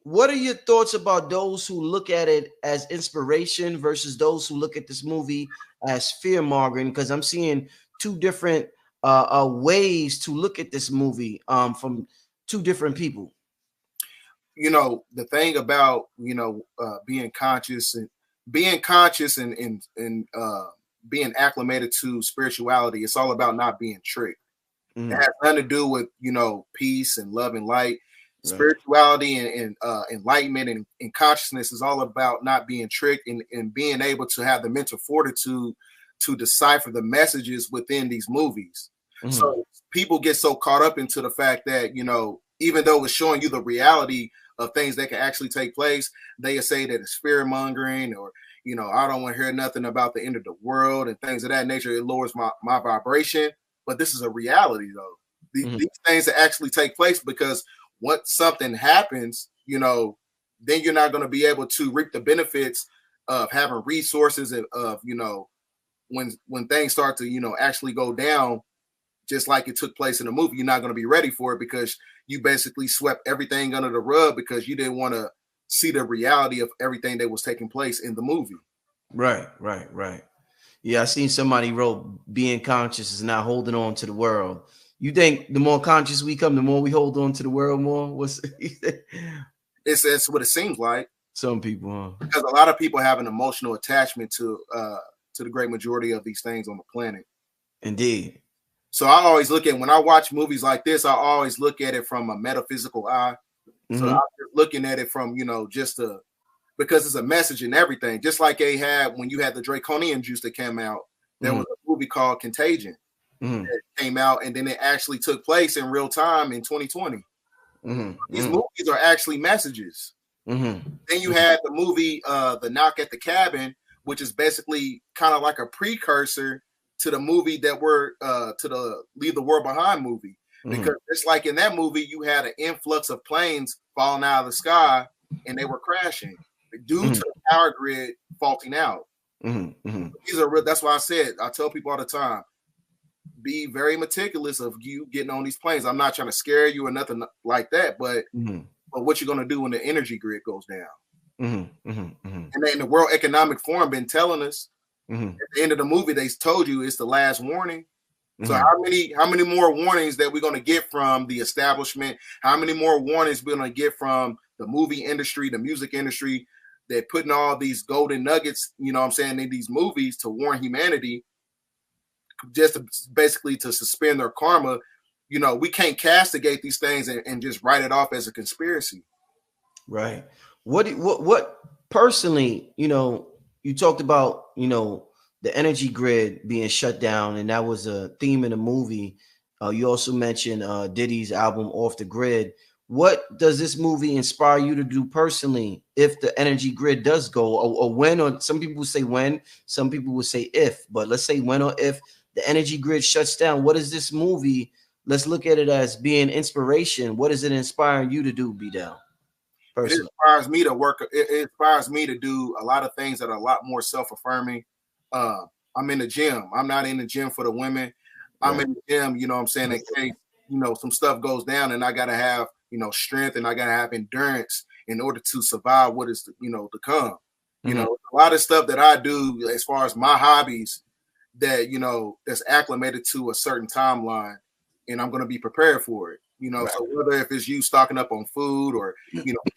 What are your thoughts about those who look at it as inspiration versus those who look at this movie as fear-mongering? Because I'm seeing two different ways to look at this movie from two different people. The thing about being conscious and being acclimated to spirituality, it's all about not being tricked. It has nothing to do with peace and love and light. Spirituality and enlightenment and consciousness is all about not being tricked and being able to have the mental fortitude to decipher the messages within these movies. So people get so caught up into the fact that even though it's showing you the reality of things that can actually take place, they say that it's fear mongering, or I don't want to hear nothing about the end of the world and things of that nature. It lowers my vibration. But this is a reality, though. These things that actually take place, because once something happens, then you're not going to be able to reap the benefits of having resources of when things start to actually go down, just like it took place in the movie. You're not going to be ready for it because you basically swept everything under the rug because you didn't want to see the reality of everything that was taking place in the movie. Right. Yeah, I seen somebody wrote, being conscious is not holding on to the world. You think the more conscious we come, the more we hold on to the world more? It's what it seems like. Some people, huh? Because a lot of people have an emotional attachment to the great majority of these things on the planet. Indeed. So I always look at, when I watch movies like this, I always look at it from a metaphysical eye. So I'm just looking at it from, because it's a message and everything. Just like they had when you had the draconian juice that came out, there was a movie called Contagion that came out, and then it actually took place in real time in 2020. These movies are actually messages. Then you had the movie The Knock at the Cabin, which is basically kind of like a precursor to the movie that we're to the Leave the World Behind movie. Because it's like in that movie, you had an influx of planes falling out of the sky and they were crashing due to the power grid faulting out. These are real. That's why I tell people all the time, be very meticulous of you getting on these planes. I'm not trying to scare you or nothing like that, but what you're going to do when the energy grid goes down. And then the World Economic Forum been telling us at the end of the movie, they told you it's the last warning. So how many more warnings that we're going to get from the establishment? How many more warnings we're going to get from the movie industry, the music industry, that putting all these golden nuggets, in these movies to warn humanity, just basically to suspend their karma. We can't castigate these things and just write it off as a conspiracy. Right. What personally, you talked about, the energy grid being shut down, and that was a theme in the movie. You also mentioned Diddy's album Off the Grid. What does this movie inspire you to do personally if the energy grid does go, or when? Or some people would say when, some people would say if, but let's say when or if the energy grid shuts down. What is this movie? Let's look at it as being inspiration. What is it inspiring you to do, BDELL? It inspires me to work. It inspires me to do a lot of things that are a lot more self-affirming. I'm in the gym. I'm not in the gym for the women. I'm in the gym, in case, some stuff goes down and I got to have, strength, and I got to have endurance in order to survive what is, to come. A lot of stuff that I do as far as my hobbies that, that's acclimated to a certain timeline, and I'm going to be prepared for it. So whether if it's you stocking up on food or,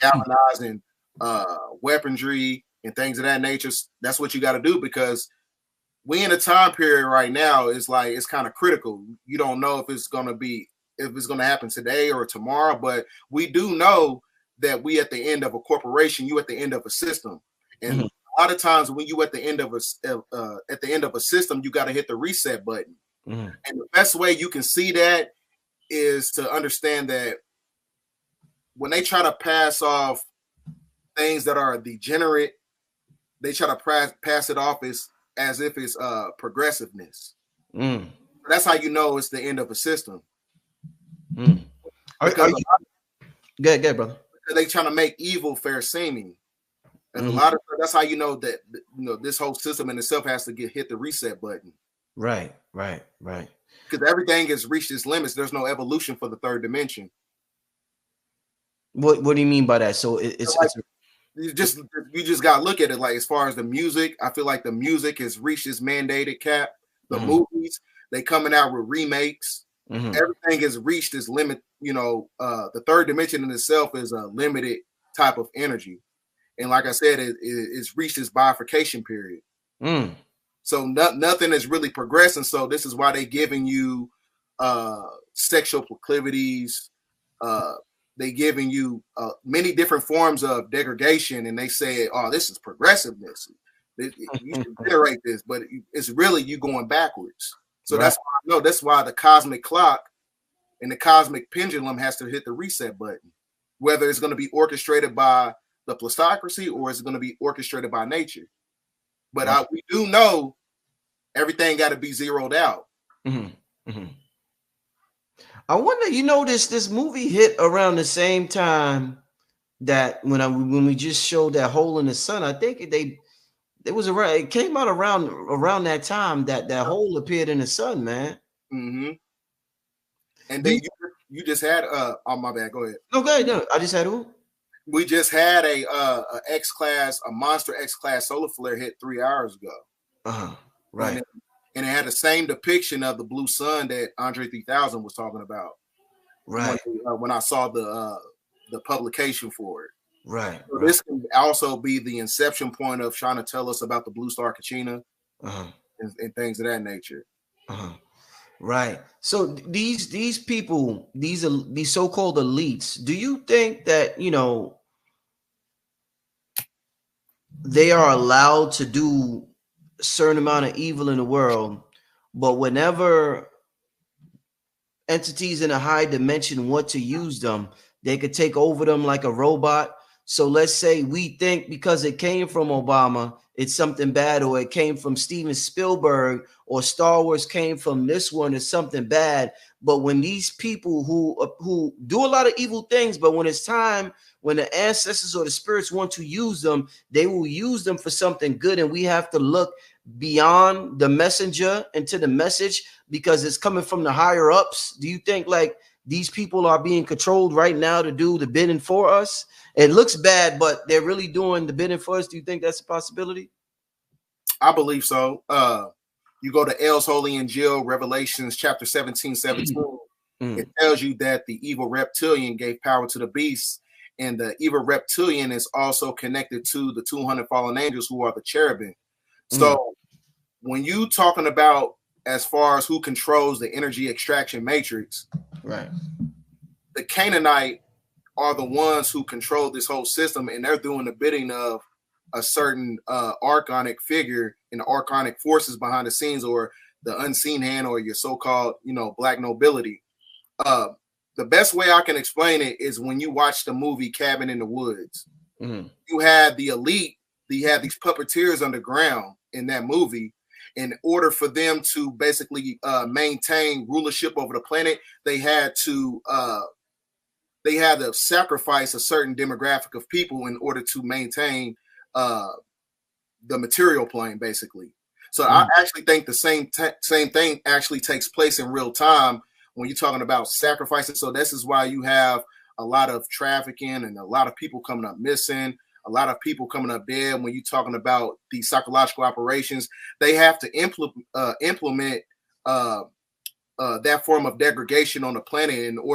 galvanizing weaponry and things of that nature, that's what you got to do, because we in a time period right now is like, it's kind of critical. You don't know if it's going to happen today or tomorrow, but we do know that we at the end of a corporation, you at the end of a system. And a lot of times when you at the end of a system, you got to hit the reset button. And the best way you can see that is to understand that when they try to pass off things that are degenerate, they try to pass it off as if it's progressiveness. That's how you know it's the end of a system. Because good, brother. They trying to make evil fair seeming. And a lot of that's how you know that this whole system in itself has to hit the reset button. Right. Because everything has reached its limits. There's no evolution for the third dimension. What do you mean by that? So it's you just got to look at it like, as far as the music, I feel like the music has reached its mandated cap. The movies, they coming out with remakes. Everything has reached its limit. The third dimension in itself is a limited type of energy. And like I said, it's reached its bifurcation period. So nothing is really progressing. So this is why they're giving you sexual proclivities. They giving you many different forms of degradation, and they say, "Oh, this is progressiveness. You should generate this," but it's really you going backwards. So that's why the cosmic clock and the cosmic pendulum has to hit the reset button, whether it's going to be orchestrated by the plutocracy or it's going to be orchestrated by nature. But we do know everything got to be zeroed out. I wonder, you know, this movie hit around the same time that when we just showed that hole in the sun. I think it was around, it came out around that time that that hole appeared in the sun, man. Mm-hmm. And Do then you, you just had oh my bad, go ahead. no, go ahead. No, I just had who? We just had a monster X class solar flare hit 3 hours ago. Right. And it had the same depiction of the blue sun that Andre 3000 was talking about. Right. When I saw the publication for it. Right. So this can also be the inception point of trying to tell us about the blue star Kachina and things of that nature. Right. So these people, these so-called elites, do you think that, you know, they are allowed to do a certain amount of evil in the world, but whenever entities in a high dimension want to use them, they could take over them like a robot? So let's say we think because it came from Obama, it's something bad, or it came from Steven Spielberg, or Star Wars came from this one, it's something bad. But when these people who do a lot of evil things, but when it's time, when the ancestors or the spirits want to use them, they will use them for something good, and we have to look beyond the messenger into the message because it's coming from the higher ups. Do you think like these people are being controlled right now to do the bidding for us? It looks bad, but they're really doing the bidding for us. Do you think that's a possibility? I believe so. You go to L's Holy and Jill, Revelations chapter 17. It tells you that the evil reptilian gave power to the beast, and the evil reptilian is also connected to the 200 fallen angels who are the cherubim. So when you talking about as far as who controls the energy extraction matrix, right, the Canaanite are the ones who control this whole system, and they're doing the bidding of a certain archonic figure and the archonic forces behind the scenes, or the unseen hand, or your so-called, you know, black nobility. The best way I can explain it is when you watch the movie Cabin in the Woods. You had the elite, you had these puppeteers underground in that movie. In order for them to basically maintain rulership over the planet, they had to sacrifice a certain demographic of people in order to maintain the material plane, basically. So I actually think the same thing actually takes place in real time when you're talking about sacrificing. So this is why you have a lot of trafficking and a lot of people coming up missing, a lot of people coming up dead. When you're talking about these psychological operations, they have to implement that form of degradation on the planet in order